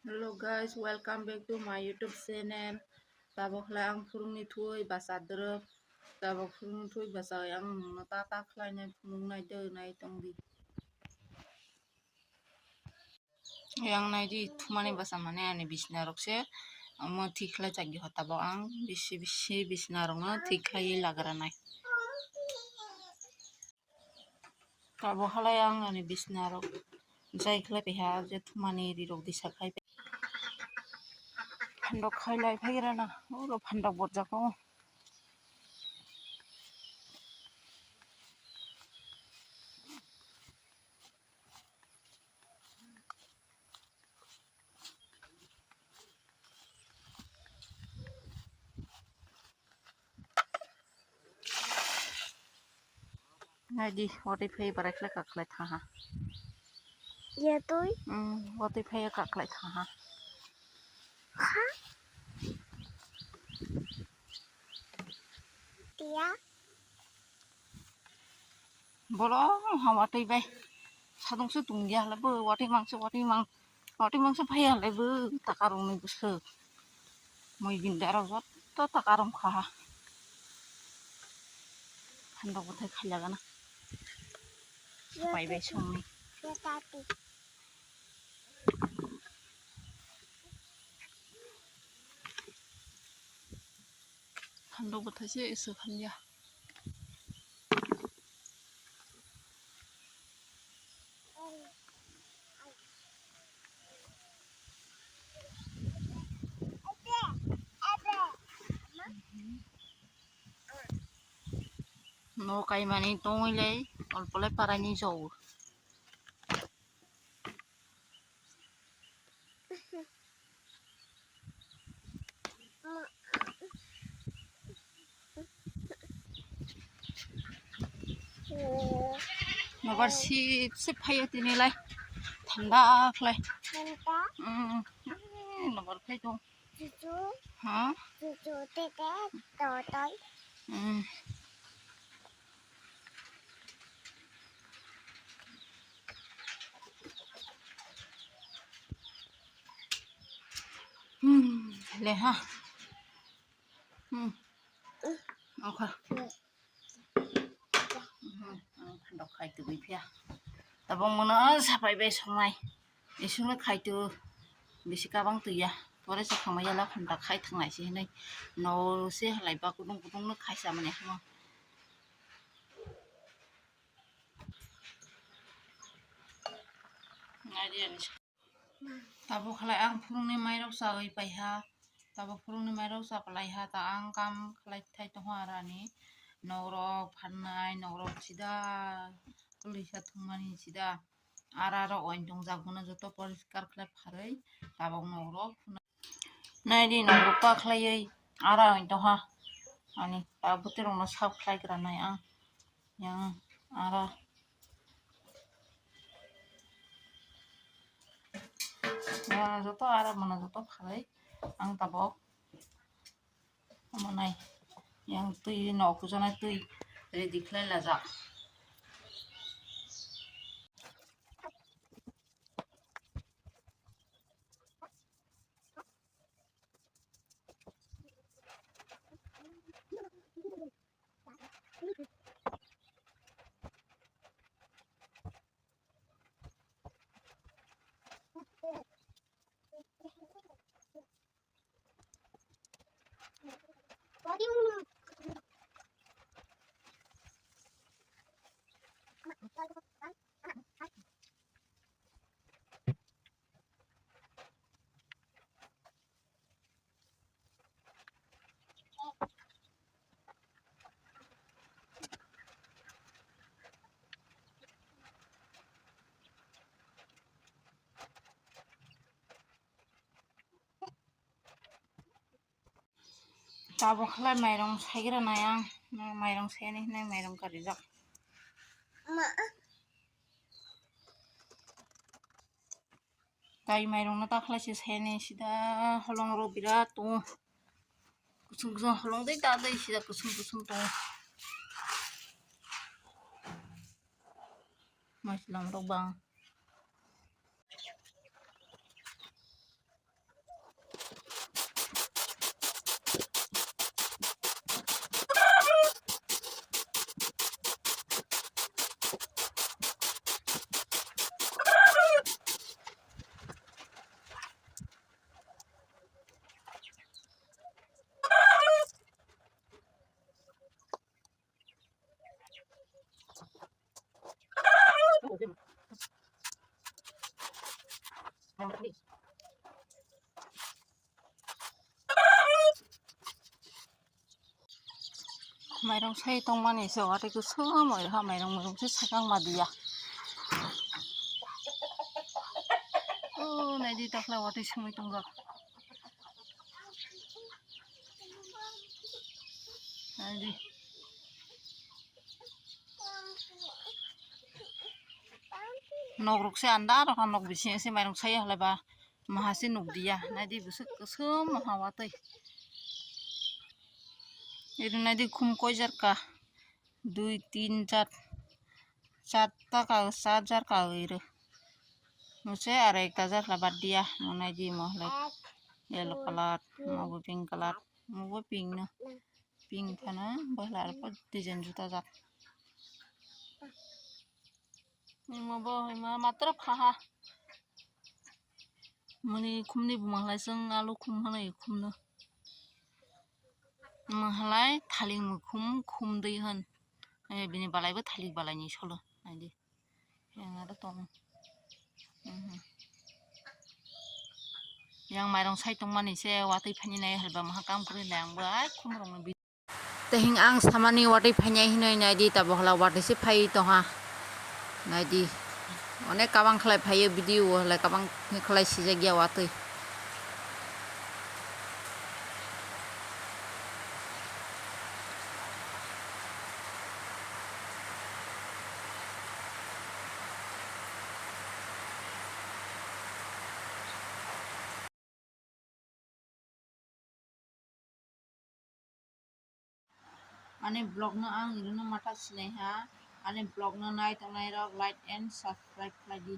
Hello guys, welcome back to my YouTube channel. Tabok lang furungni thui basa drep. Tabok furungni thui basa yang tata khlai phunung nai de nai tongdi. Yang nai di thumani basa mane ani bisna rokse. Mo thikhlai chagi hotabok ang bisi bisna rokno thikhlai lagra nai. Tabok khlai ang ani bisna rok. Jai khlai peha je thumani ri rok di sakai. Phandok khailai phagira na. Oro phandok borjak no. Nai di oti phai barai khlai kaklai tha. Dạ tôi Oti phai kaklai tha. hả tía Bolong hawa tui bay sadung su tung ya la bu wati mang su phaya la bu takarong ni busu moi gindara zot to takarong kha handok bothai khala gana pai bay song ni dạ tati handok bothai se isu khanya no kai mani tongoi lei olpolai parai ni jau nobar si phaya tini lai thanda khlai Tanta nobar phai tong cucu ha cucu tete totoy le ha okay handok khai tu bi phia tabong mono sapai bay songai isungno khai tu bisi kabang tu ya pore sa khamaya la phanda khai thangnai si nei no se halai ba kudung no khai sa mane hama ngadian tabo khalai ang phurung ni mai rok sa oi pai ha tabo phurung ni mai rok sa palai ha ta ang kam khalai thai to harani norok phanai norok sida kulisa thungmani sida ara ro oin tong jagbono joto poriskar khlai pharoi tabok norok nai di norok pa khlaiei ara oin to ha ani tabuti rong no sap khlai gra nai ang yang ara ya joto ara mono joto pharoi ang tabok monai yang tui nok jona tui ready khlai lajak tabok khlai mairong saigra nai ang mairong seni nai mairong karijak ma tai mairong na ta khlai se seni sida holong ro birat to kusung kusung holong dei ta dei sida kusung to maslam ro bang Mairong sai tong mani so ate ku somoi ha mairong se sakang madia. Oh nai di takla wate somoi tong rak. Nai di nogrok se anda ro kan nok bisi se mairong sai halai ba mahasi nuk dia nai di busuk kesom hawatai. Itu nai di khum koi jar ka 2 3 4 4 ka 7 jar ka iru. Nuse are ekta jar la bad dia nai di mo like yellow color mau pink color mau pink na pink kana bahlar pa design juta jar. Mau ma matra pha mani khumni bumanglai jeng alu khum hanai khumno mahalai thaling khum khum dei han bini balai bo thalik balai ni solo nai yang ada tong yang mairong sai tong mani se watai phani nai halba maha kam kuri lang ba khum rong bi tehing ang samani watai phanyai hinai nai di ta bohla watai se phai to ha nai di অনেক কাবাং খালাই ভাইয়ে video হলে কাবাং খালাই সিজে গিয়া ওয়াতই Ani blog na ang iruno mata sinai ha ani blog na nai tongnai rok like and subscribe lagi